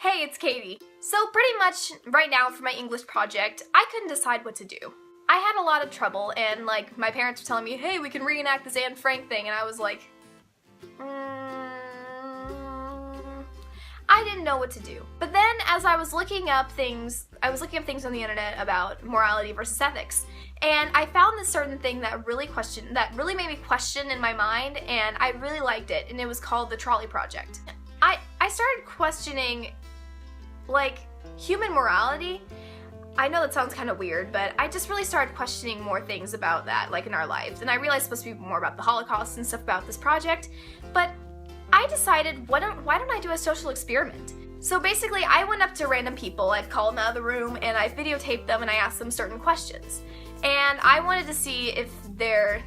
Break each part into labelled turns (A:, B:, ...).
A: Hey, it's Katie. So pretty much right now for my English project, I couldn't decide what to do. I had a lot of trouble and like my parents were telling me, hey, we can reenact this Anne Frank thing, and I was like, I didn't know what to do. But then as I was looking up things on the internet about morality versus ethics, and I found this certain thing that really made me question in my mind, and I really liked it, and it was called the Trolley Project. I started questioning, like, human morality. I know that sounds kind of weird, but I just really started questioning more things about that, like in our lives, and I realized it's supposed to be more about the Holocaust and stuff about this project, but I decided, why don't I do a social experiment? So basically, I went up to random people, I've called them out of the room, and I videotaped them and I asked them certain questions. And I wanted to see if their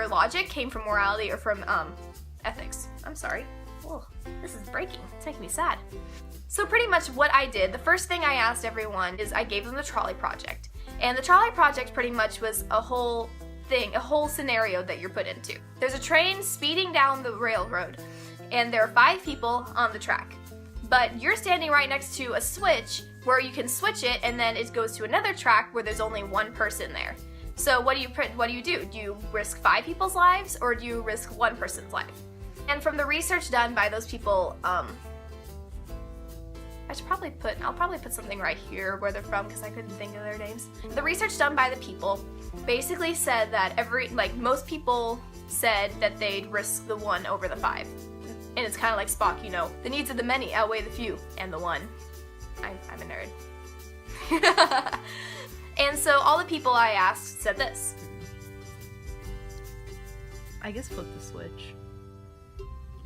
A: logic came from morality or from ethics. I'm sorry. Whoa, this is breaking. It's making me sad. So pretty much what I did, the first thing I asked everyone is I gave them the Trolley Project. And the Trolley Project pretty much was a whole thing, a whole scenario that you're put into. There's a train speeding down the railroad, and there are 5 people on the track. But you're standing right next to a switch where you can switch it, and then it goes to another track where there's only 1 person there. So what do you do? Do you risk 5 people's lives, or do you risk 1 person's life? And from the research done by those people, I'll probably put something right here where they're from because I couldn't think of their names. The research done by the people basically said that most people said that they'd risk the 1 over the 5. And it's kind of like Spock, you know, the needs of the many outweigh the few, and the 1. I'm a nerd. And so all the people I asked said this.
B: I guess flip the switch.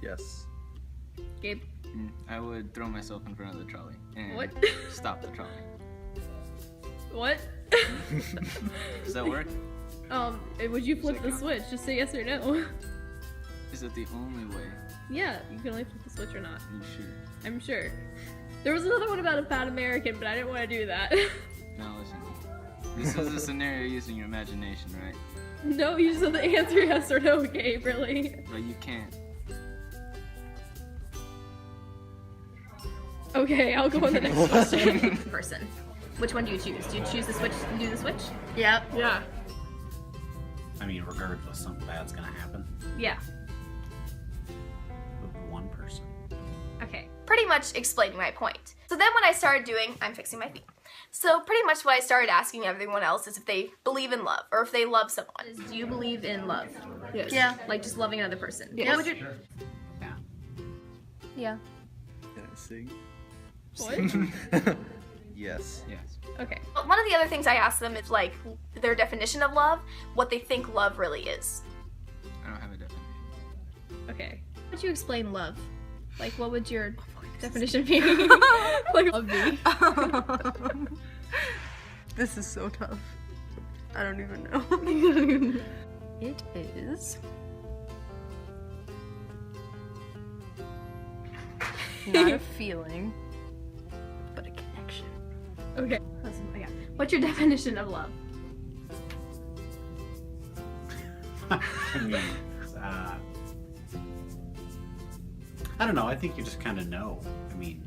C: Yes.
B: Gabe?
D: I would throw myself in front of the trolley and
B: What?
D: stop the trolley.
B: What?
D: Does that work?
B: Would you flip the switch? Just say yes or no.
D: Is it the only way?
B: Yeah, you can only flip the switch or not.
D: Are you sure?
B: I'm sure. There was another one about a fat American, but I didn't want to do that.
D: Now listen. This is a scenario using your imagination, right?
B: No, you just have to answer yes or no, Gabe, really.
D: But you can't.
B: Okay, I'll go on the next question.
A: Person. Which one do you choose? Do you choose the switch and do the switch?
B: Yep. Yeah.
E: I mean, regardless, something bad's gonna happen.
A: Yeah.
E: With the 1 person.
A: Okay. Pretty much explaining my point. So then what I started doing, I'm fixing my feet. So pretty much what I started asking everyone else is if they believe in love, or if they love someone. Do you believe in love?
B: Yes.
A: Yeah. Like just loving another person.
B: Yes.
A: What would you...
E: Yeah.
A: Yeah.
C: Can I sing?
B: What?
C: Yes.
D: Yes.
B: Okay.
A: Well, one of the other things I asked them is like their definition of love, what they think love really is.
D: I don't have a definition.
B: Okay.
A: How would you explain love? Like, what would your definition be?
B: Like, love me.
F: This is so tough. I don't even know. It is not a feeling, but a connection.
B: Okay.
A: Yeah. What's your definition of love?
E: I mean, I don't know. I think you just kind of know. I mean,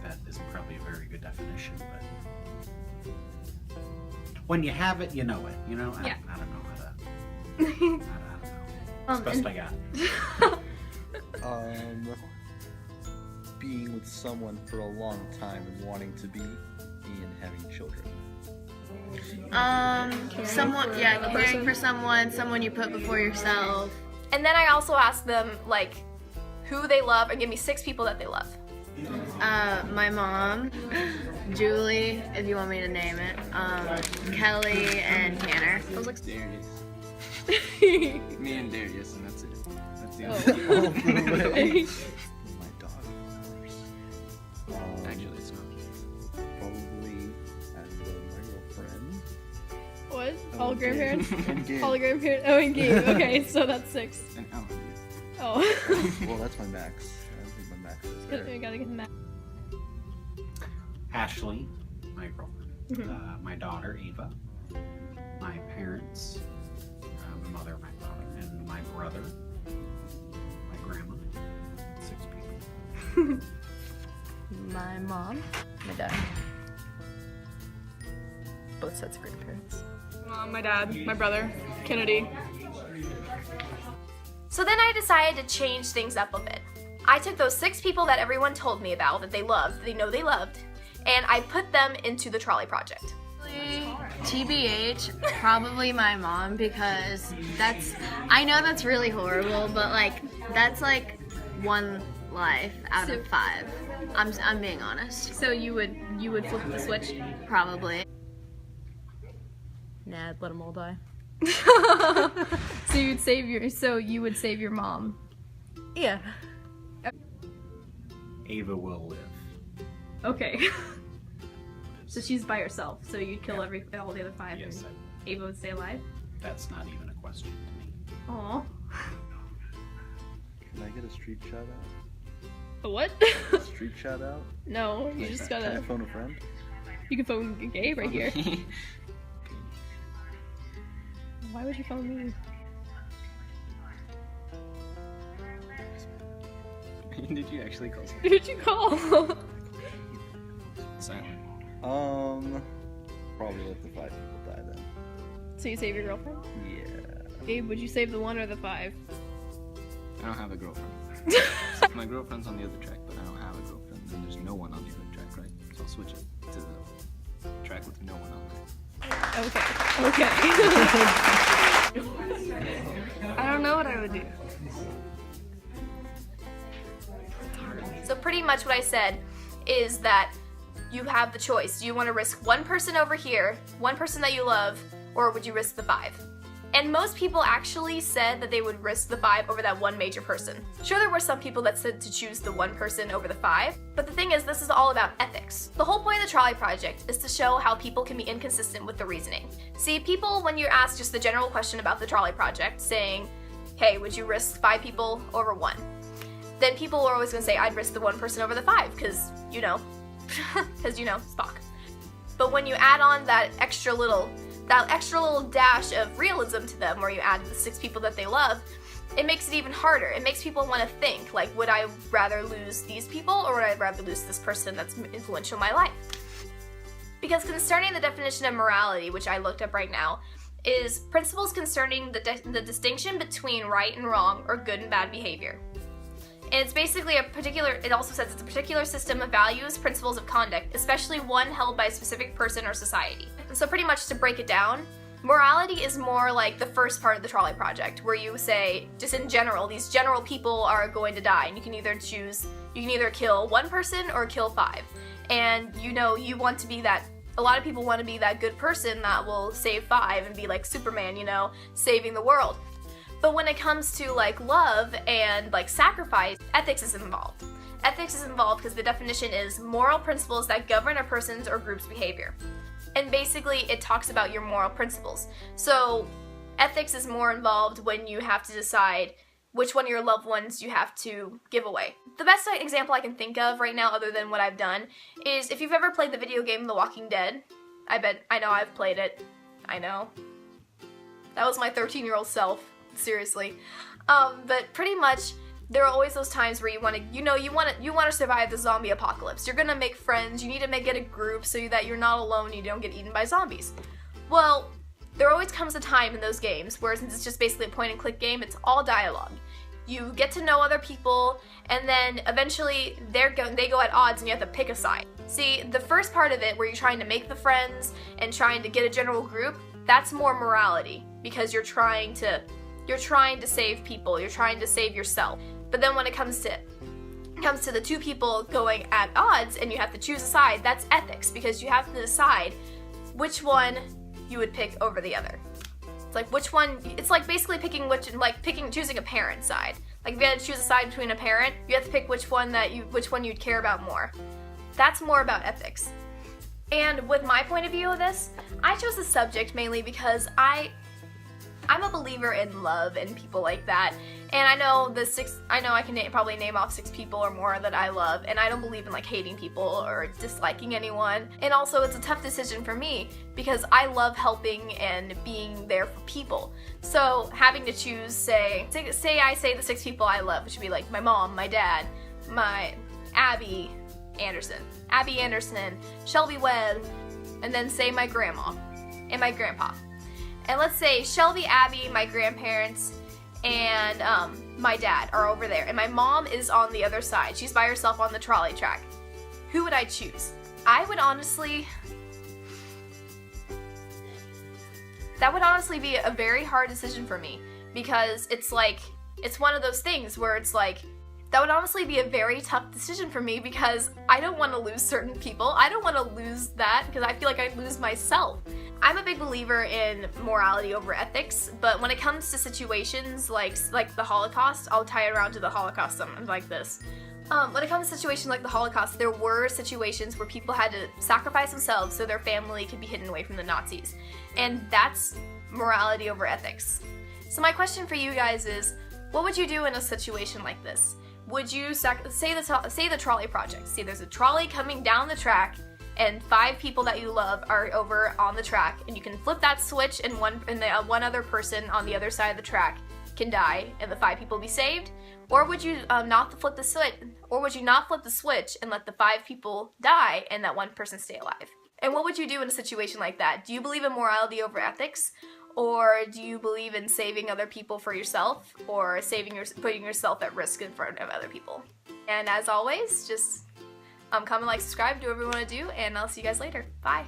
E: that isn't probably a very good definition, but when you have it, you know it. You know?
A: Yeah.
E: I don't know how to. I don't know. It's the best I got.
C: Being with someone for a long time and wanting to be and having children.
F: Caring for someone you put before yourself.
A: And then I also asked them like who they love and give me 6 people that they love.
F: My mom, Julie, if you want me to name it, Kelly, and Tanner.
D: I was like Darius. Me and Darius, and that's it. That's the
B: Oh.
D: only.
C: My dog, of course.
D: Actually, it's not.
C: Probably my girlfriend.
B: What? All grandparents?
C: And Gabe.
B: All grandparents? Oh, and Gabe. Okay, so that's 6.
D: And Alan.
B: Oh.
C: Well, that's my max. I don't think my max is
B: I
C: there.
B: gotta get him that.
E: Ashley, my girlfriend. My daughter, Ava. My parents, my mother, my father, and my brother. My grandma. 6 people.
F: My mom, my dad. Both sets of grandparents.
B: Mom, my dad, my brother, Kennedy.
A: So then I decided to change things up a bit. I took those 6 people that everyone told me about, that they loved, they know they loved, and I put them into the Trolley Project.
F: TBH, probably my mom, because I know that's really horrible, but like, that's like one life out of 5. I'm being honest.
B: So you would flip the switch?
F: Probably. Nah, I'd let them all die.
B: So you would save your mom.
F: Yeah.
E: Ava will live.
B: Okay. So she's by herself. So you'd kill all the other 5.
E: Yes,
B: and Ava would stay alive.
E: that's not even a question to me.
B: Aw.
C: Can I get a street shout out?
B: A what?
C: A street shout out?
B: No, you just
C: Can I
B: gotta.
C: phone a friend?
B: You can phone Gabe right here. Why would you phone me?
D: Did you actually call someone?
B: Who did you call?
D: Silent.
C: Probably let the 5 people die then.
B: So you save your girlfriend?
C: Yeah.
B: Gabe, would you save the 1 or the 5?
D: I don't have a girlfriend. My girlfriend's on the other track, but I don't have a girlfriend. And there's no one on the other track, right? So I'll switch it to the track with no one on there.
B: Okay.
F: I don't know what I would do.
A: So pretty much what I said is that you have the choice. Do you want to risk 1 person over here, 1 person that you love, or would you risk the 5? And most people actually said that they would risk the 5 over that 1 major person. Sure, there were some people that said to choose the 1 person over the 5, but the thing is, this is all about ethics. The whole point of the Trolley Project is to show how people can be inconsistent with the reasoning. See, people, when you ask just the general question about the Trolley Project, saying, hey, would you risk 5 people over 1? Then people are always going to say, I'd risk the 1 person over the 5, because, Spock. But when you add on that extra little dash of realism to them, where you add the 6 people that they love, it makes it even harder. It makes people want to think, like, would I rather lose these people, or would I rather lose this person that's influential in my life? Because concerning the definition of morality, which I looked up right now, is principles concerning the distinction between right and wrong, or good and bad behavior. And it's basically it also says it's a particular system of values, principles of conduct, especially one held by a specific person or society. And so pretty much to break it down, morality is more like the first part of the Trolley Project, where you say, just in general, these general people are going to die, and you can either kill 1 person or kill 5. And you want to be that, a lot of people want to be that good person that will save 5 and be like Superman, saving the world. But when it comes to like love and like sacrifice, ethics is involved. Ethics is involved because the definition is moral principles that govern a person's or group's behavior. And basically it talks about your moral principles. So ethics is more involved when you have to decide which one of your loved ones you have to give away. The best example I can think of right now, other than what I've done, is if you've ever played the video game The Walking Dead. I know I've played it. I know. That was my 13-year-old self. Seriously. But pretty much there are always those times where you want to survive the zombie apocalypse. You're gonna make friends, you need to get a group so that you're not alone, you don't get eaten by zombies. Well, there always comes a time in those games where, since it's just basically a point and click game, it's all dialogue. You get to know other people, and then eventually they go at odds and you have to pick a side. See, the first part of it, where you're trying to make the friends and trying to get a general group, that's more morality, because you're trying to save people, you're trying to save yourself. But then when it comes to the 2 people going at odds and you have to choose a side, that's ethics, because you have to decide which one you would pick over the other. It's like basically choosing a parent side. Like if you had to choose a side between a parent, you have to pick which one you'd care about more. That's more about ethics. And with my point of view of this, I chose this subject mainly because I'm a believer in love and people like that, and I know I can probably name off 6 people or more that I love, and I don't believe in like hating people or disliking anyone. And also it's a tough decision for me because I love helping and being there for people. So having to choose, say I say the 6 people I love, which would be like my mom, my dad, my Abby, Anderson. Abby Anderson, Shelby Webb, and then say my grandma and my grandpa. And let's say Shelby, Abby, my grandparents, and my dad are over there, and my mom is on the other side. She's by herself on the trolley track. Who would I choose? I would honestly... That would honestly be a very hard decision for me, because it's like, it's one of those things where it's like, that would honestly be a very tough decision for me, because I don't want to lose certain people. I don't want to lose that, because I feel like I'd lose myself. I'm a big believer in morality over ethics, but when it comes to situations like the Holocaust, I'll tie it around to the Holocaust something like this. When it comes to situations like the Holocaust, there were situations where people had to sacrifice themselves so their family could be hidden away from the Nazis. And that's morality over ethics. So my question for you guys is, what would you do in a situation like this? Would you say the Trolley Project? See, there's a trolley coming down the track, and 5 people that you love are over on the track, and you can flip that switch, and one other person on the other side of the track can die, and the 5 people be saved? Or would you not flip the switch? Or would you not flip the switch and let the 5 people die, and that one person stay alive? And what would you do in a situation like that? Do you believe in morality over ethics? Or do you believe in saving other people for yourself, or putting yourself at risk in front of other people? And as always, just comment, like, subscribe, do whatever you want to do, and I'll see you guys later. Bye!